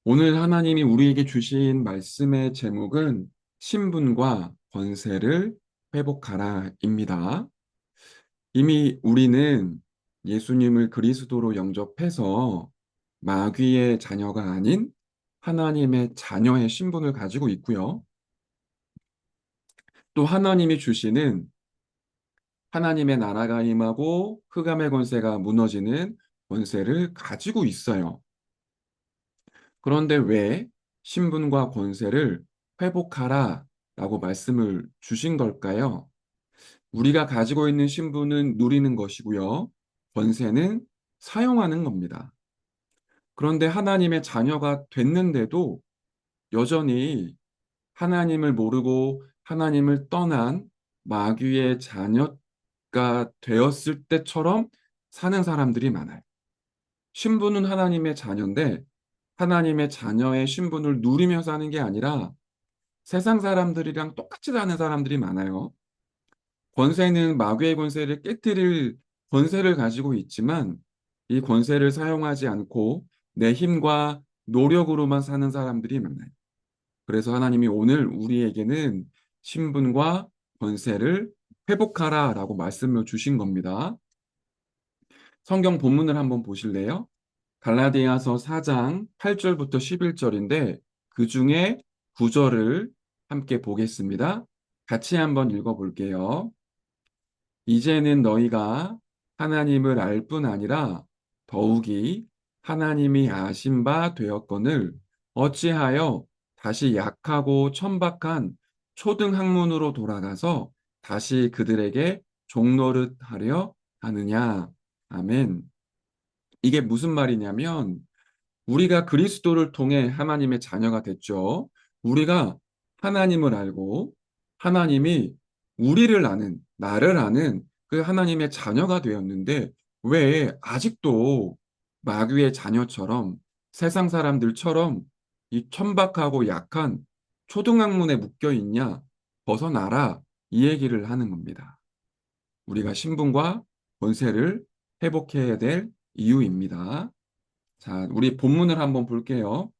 오늘 하나님이 우리에게 주신 말씀의 제목은 신분과 권세를 회복하라입니다. 이미 우리는 예수님을 그리스도로 영접해서 마귀의 자녀가 아닌 하나님의 자녀의 신분을 가지고 있고요. 또 하나님이 주시는 하나님의 나라가 임하고 흑암의 권세가 무너지는 권세를 가지고 있어요. 그런데 왜 신분과 권세를 회복하라 라고 말씀을 주신 걸까요? 우리가 가지고 있는 신분은 누리는 것이고요. 권세는 사용하는 겁니다. 그런데 하나님의 자녀가 됐는데도 여전히 하나님을 모르고 하나님을 떠난 마귀의 자녀가 되었을 때처럼 사는 사람들이 많아요. 신분은 하나님의 자녀인데 하나님의 자녀의 신분을 누리며 사는 게 아니라 세상 사람들이랑 똑같이 사는 사람들이 많아요. 권세는 마귀의 권세를 깨뜨릴 권세를 가지고 있지만 이 권세를 사용하지 않고 내 힘과 노력으로만 사는 사람들이 많아요. 그래서 하나님이 오늘 우리에게는 신분과 권세를 회복하라라고 말씀을 주신 겁니다. 성경 본문을 한번 보실래요? 갈라디아서 4장 8절부터 11절인데 그 중에 9절을 함께 보겠습니다. 같이 한번 읽어볼게요. 이제는 너희가 하나님을 알 뿐 아니라 더욱이 하나님이 아신 바 되었거늘 어찌하여 다시 약하고 천박한 초등학문으로 돌아가서 다시 그들에게 종노릇 하려 하느냐. 아멘. 이게 무슨 말이냐면 우리가 그리스도를 통해 하나님의 자녀가 됐죠. 우리가 하나님을 알고 하나님이 우리를 아는, 나를 아는 그 하나님의 자녀가 되었는데 왜 아직도 마귀의 자녀처럼 세상 사람들처럼 이 천박하고 약한 초등학문에 묶여 있냐? 벗어나라. 이 얘기를 하는 겁니다. 우리가 신분과 권세를 회복해야 될 이유입니다. 자, 우리 본문을 한번 볼게요.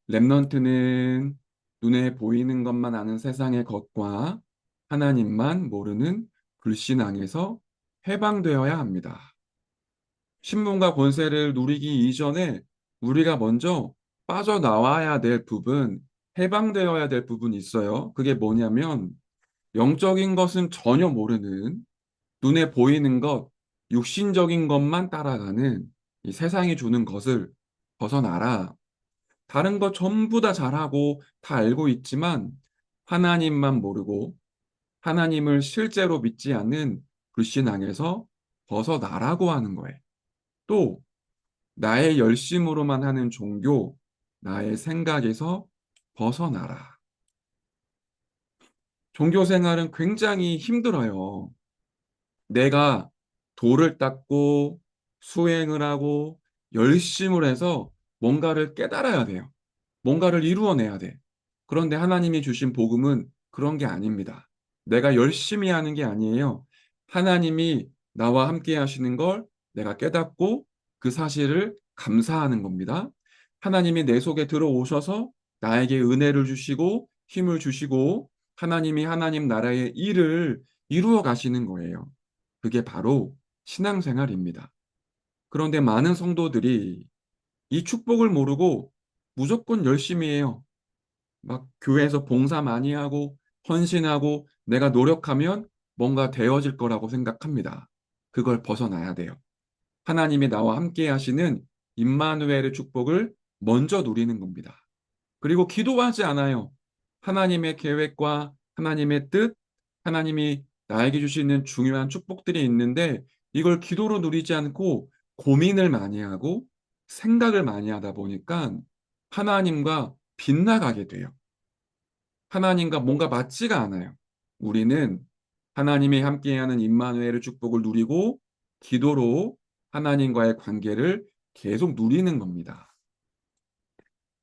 렘넌트는 눈에 보이는 것만 아는 세상의 것과 하나님만 모르는 불신앙에서 해방되어야 합니다. 신분과 권세를 누리기 이전에 우리가 먼저 빠져나와야 될 부분, 해방되어야 될 부분이 있어요. 그게 뭐냐면 영적인 것은 전혀 모르는 눈에 보이는 것, 육신적인 것만 따라가는 이 세상이 주는 것을 벗어나라. 다른 거 전부 다 잘하고 다 알고 있지만 하나님만 모르고 하나님을 실제로 믿지 않는 불신앙에서 벗어나라고 하는 거예요. 또 나의 열심으로만 하는 종교, 나의 생각에서 벗어나라. 종교 생활은 굉장히 힘들어요. 내가 돌을 닦고 수행을 하고 열심을 해서 뭔가를 깨달아야 돼요. 뭔가를 이루어내야 돼. 그런데 하나님이 주신 복음은 그런 게 아닙니다. 내가 열심히 하는 게 아니에요. 하나님이 나와 함께 하시는 걸 내가 깨닫고 그 사실을 감사하는 겁니다. 하나님이 내 속에 들어오셔서 나에게 은혜를 주시고 힘을 주시고 하나님이 하나님 나라의 일을 이루어 가시는 거예요. 그게 바로 신앙생활입니다. 그런데 많은 성도들이 이 축복을 모르고 무조건 열심히 해요. 막 교회에서 봉사 많이 하고 헌신하고 내가 노력하면 뭔가 되어질 거라고 생각합니다. 그걸 벗어나야 돼요. 하나님이 나와 함께 하시는 임마누엘의 축복을 먼저 누리는 겁니다. 그리고 기도하지 않아요. 하나님의 계획과 하나님의 뜻, 하나님이 나에게 주시는 중요한 축복들이 있는데 이걸 기도로 누리지 않고 고민을 많이 하고 생각을 많이 하다 보니까 하나님과 빗나가게 돼요. 하나님과 뭔가 맞지가 않아요. 우리는 하나님이 함께하는 임마누엘의 축복을 누리고 기도로 하나님과의 관계를 계속 누리는 겁니다.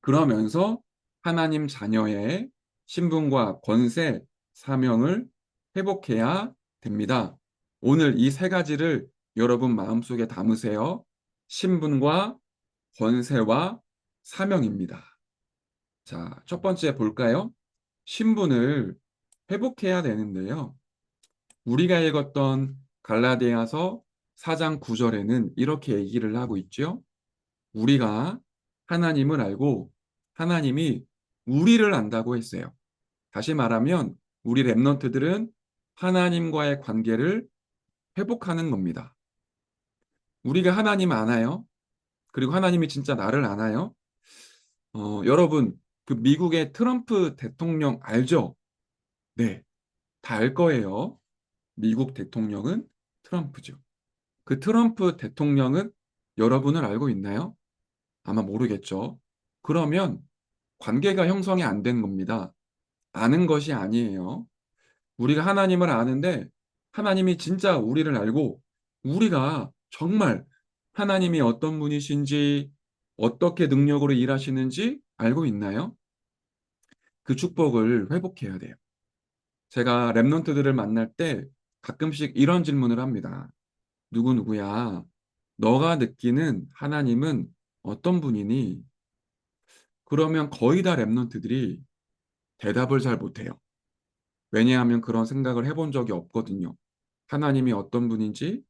그러면서 하나님 자녀의 신분과 권세, 사명을 회복해야 됩니다. 오늘 이 세 가지를 여러분 마음속에 담으세요. 신분과 권세와 사명입니다. 자, 첫 번째 볼까요? 신분을 회복해야 되는데요. 우리가 읽었던 갈라디아서 4장 9절에는 이렇게 얘기를 하고 있죠. 우리가 하나님을 알고 하나님이 우리를 안다고 했어요. 다시 말하면 우리 랩런트들은 하나님과의 관계를 회복하는 겁니다. 우리가 하나님 아나요? 그리고 하나님이 진짜 나를 아나요? 여러분, 그 미국의 트럼프 대통령 알죠? 네, 다 알 거예요. 미국 대통령은 트럼프죠. 그 트럼프 대통령은 여러분을 알고 있나요? 아마 모르겠죠. 그러면 관계가 형성이 안 된 겁니다. 아는 것이 아니에요. 우리가 하나님을 아는데 하나님이 진짜 우리를 알고 우리가 정말 하나님이 어떤 분이신지 어떻게 능력으로 일하시는지 알고 있나요? 그 축복을 회복해야 돼요. 제가 랩런트들을 만날 때 가끔씩 이런 질문을 합니다. 누구누구야, 너가 느끼는 하나님은 어떤 분이니? 그러면 거의 다 랩런트들이 대답을 잘 못해요. 왜냐하면 그런 생각을 해본 적이 없거든요. 하나님이 어떤 분인지,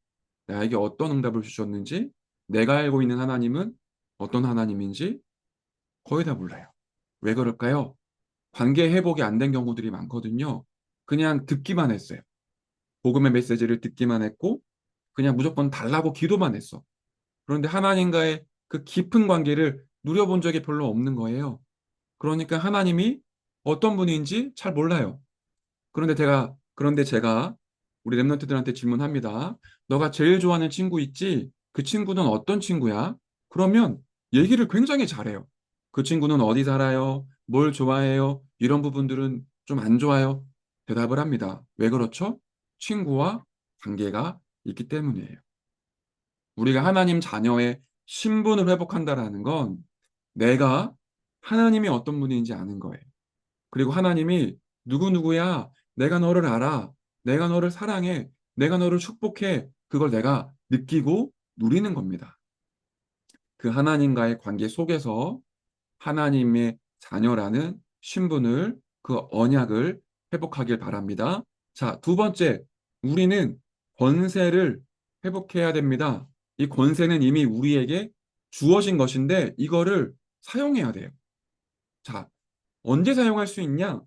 나에게 어떤 응답을 주셨는지, 내가 알고 있는 하나님은 어떤 하나님인지 거의 다 몰라요. 왜 그럴까요? 관계 회복이 안 된 경우들이 많거든요. 그냥 듣기만 했어요. 복음의 메시지를 듣기만 했고, 그냥 무조건 달라고 기도만 했어. 그런데 하나님과의 그 깊은 관계를 누려본 적이 별로 없는 거예요. 그러니까 하나님이 어떤 분인지 잘 몰라요. 그런데 제가 우리 랩런트들한테 질문합니다. 너가 제일 좋아하는 친구 있지? 그 친구는 어떤 친구야? 그러면 얘기를 굉장히 잘해요. 그 친구는 어디 살아요? 뭘 좋아해요? 이런 부분들은 좀 안 좋아요? 대답을 합니다. 왜 그렇죠? 친구와 관계가 있기 때문이에요. 우리가 하나님 자녀의 신분을 회복한다라는 건 내가 하나님이 어떤 분인지 아는 거예요. 그리고 하나님이 누구누구야, 내가 너를 알아, 내가 너를 사랑해, 내가 너를 축복해, 그걸 내가 느끼고 누리는 겁니다. 그 하나님과의 관계 속에서 하나님의 자녀라는 신분을, 그 언약을 회복하길 바랍니다. 자, 두 번째, 우리는 권세를 회복해야 됩니다. 이 권세는 이미 우리에게 주어진 것인데 이거를 사용해야 돼요. 자, 언제 사용할 수 있냐?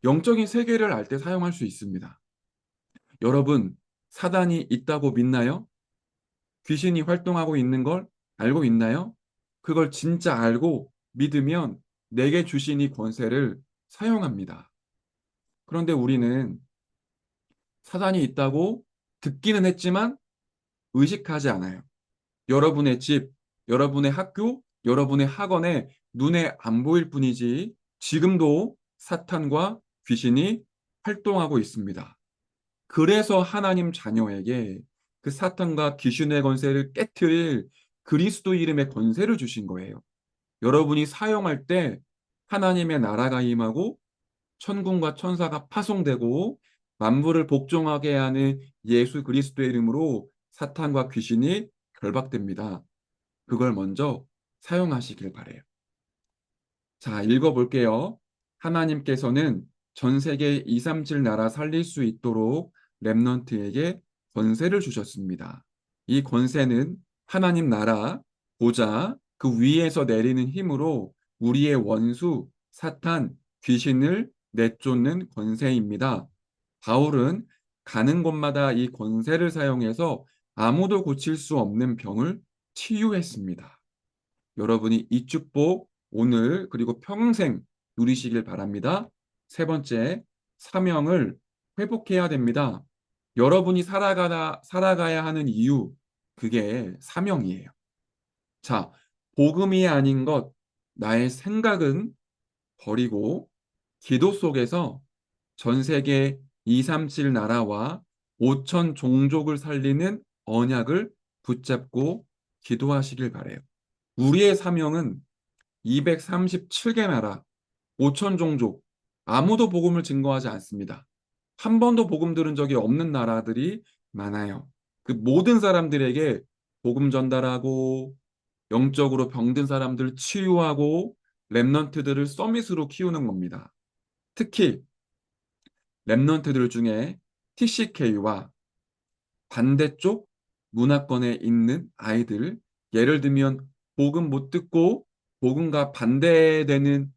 영적인 세계를 알 때 사용할 수 있습니다. 여러분, 사단이 있다고 믿나요? 귀신이 활동하고 있는 걸 알고 있나요? 그걸 진짜 알고 믿으면 내게 주신 이 권세를 사용합니다. 그런데 우리는 사단이 있다고 듣기는 했지만 의식하지 않아요. 여러분의 집, 여러분의 학교, 여러분의 학원에 눈에 안 보일 뿐이지 지금도 사탄과 귀신이 활동하고 있습니다. 그래서 하나님 자녀에게 그 사탄과 귀신의 권세를 깨트릴 그리스도 이름의 권세를 주신 거예요. 여러분이 사용할 때 하나님의 나라가 임하고 천군과 천사가 파송되고 만물을 복종하게 하는 예수 그리스도의 이름으로 사탄과 귀신이 결박됩니다. 그걸 먼저 사용하시길 바래요. 자, 읽어볼게요. 하나님께서는 전 세계 237 나라 살릴 수 있도록 렘넌트에게 권세를 주셨습니다. 이 권세는 하나님 나라, 보좌, 그 위에서 내리는 힘으로 우리의 원수, 사탄, 귀신을 내쫓는 권세입니다. 바울은 가는 곳마다 이 권세를 사용해서 아무도 고칠 수 없는 병을 치유했습니다. 여러분이 이 축복 오늘 그리고 평생 누리시길 바랍니다. 세 번째, 사명을 회복해야 됩니다. 여러분이 살아가야 하는 이유, 그게 사명이에요. 자, 복음이 아닌 것, 나의 생각은 버리고 기도 속에서 전 세계 237 나라와 5천 종족을 살리는 언약을 붙잡고 기도하시길 바래요. 우리의 사명은 237개 나라, 5천 종족, 아무도 복음을 증거하지 않습니다. 한 번도 복음 들은 적이 없는 나라들이 많아요. 그 모든 사람들에게 복음 전달하고 영적으로 병든 사람들 치유하고 렘넌트들을 서밋으로 키우는 겁니다. 특히 렘넌트들 중에 TCK와 반대쪽 문화권에 있는 아이들, 예를 들면 복음 못 듣고 복음과 반대되는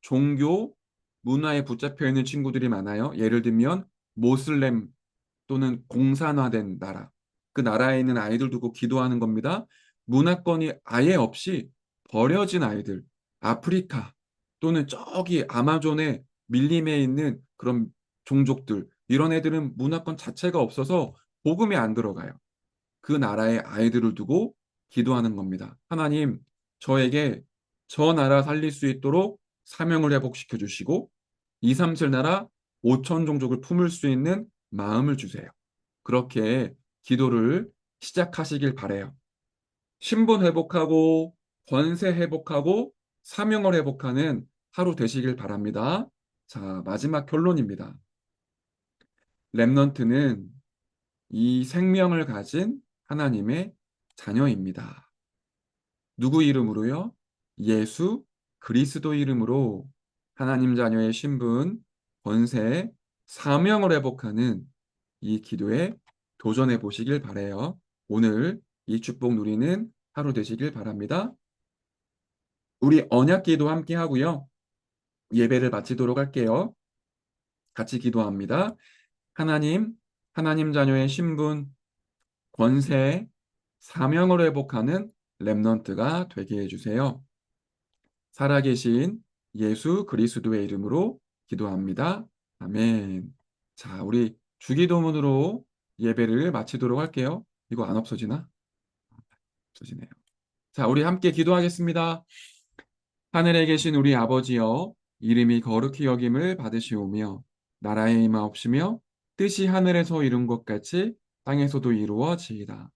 종교 문화에 붙잡혀 있는 친구들이 많아요. 예를 들면 모슬렘 또는 공산화된 나라. 그 나라에 있는 아이들 두고 기도하는 겁니다. 문화권이 아예 없이 버려진 아이들, 아프리카 또는 저기 아마존의 밀림에 있는 그런 종족들, 이런 애들은 문화권 자체가 없어서 복음이 안 들어가요. 그 나라의 아이들을 두고 기도하는 겁니다. 하나님, 저에게 저 나라 살릴 수 있도록 사명을 회복시켜 주시고 237 나라 5천 종족을 품을 수 있는 마음을 주세요. 그렇게 기도를 시작하시길 바래요. 신분 회복하고 권세 회복하고 사명을 회복하는 하루 되시길 바랍니다. 자, 마지막 결론입니다. 렘넌트는 이 생명을 가진 하나님의 자녀입니다. 누구 이름으로요? 예수 그리스도 이름으로 하나님 자녀의 신분, 권세, 사명을 회복하는 이 기도에 도전해 보시길 바래요. 오늘 이 축복 누리는 하루 되시길 바랍니다. 우리 언약 기도 함께 하고요. 예배를 마치도록 할게요. 같이 기도합니다. 하나님, 하나님 자녀의 신분, 권세, 사명을 회복하는 렘넌트가 되게 해주세요. 살아계신 예수 그리스도의 이름으로 기도합니다. 아멘. 자, 우리 주기도문으로 예배를 마치도록 할게요. 이거 안 없어지나? 없어지네요. 자, 우리 함께 기도하겠습니다. 하늘에 계신 우리 아버지여, 이름이 거룩히 여김을 받으시오며, 나라의 임하옵시며, 뜻이 하늘에서 이룬 것 같이 땅에서도 이루어지이다.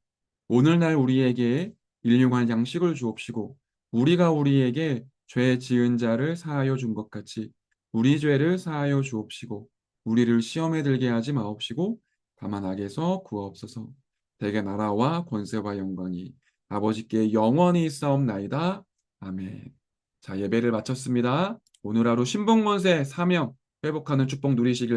오늘날 우리에게 일용할 양식을 주옵시고 우리가 우리에게 죄 지은 자를 사하여 준 것 같이 우리 죄를 사하여 주옵시고 우리를 시험에 들게 하지 마옵시고 다만 악에서 구하옵소서. 대개 나라와 권세와 영광이 아버지께 영원히 있사옵나이다. 아멘. 자, 예배를 마쳤습니다. 오늘 하루 신봉건세 사명 회복하는 축복 누리시길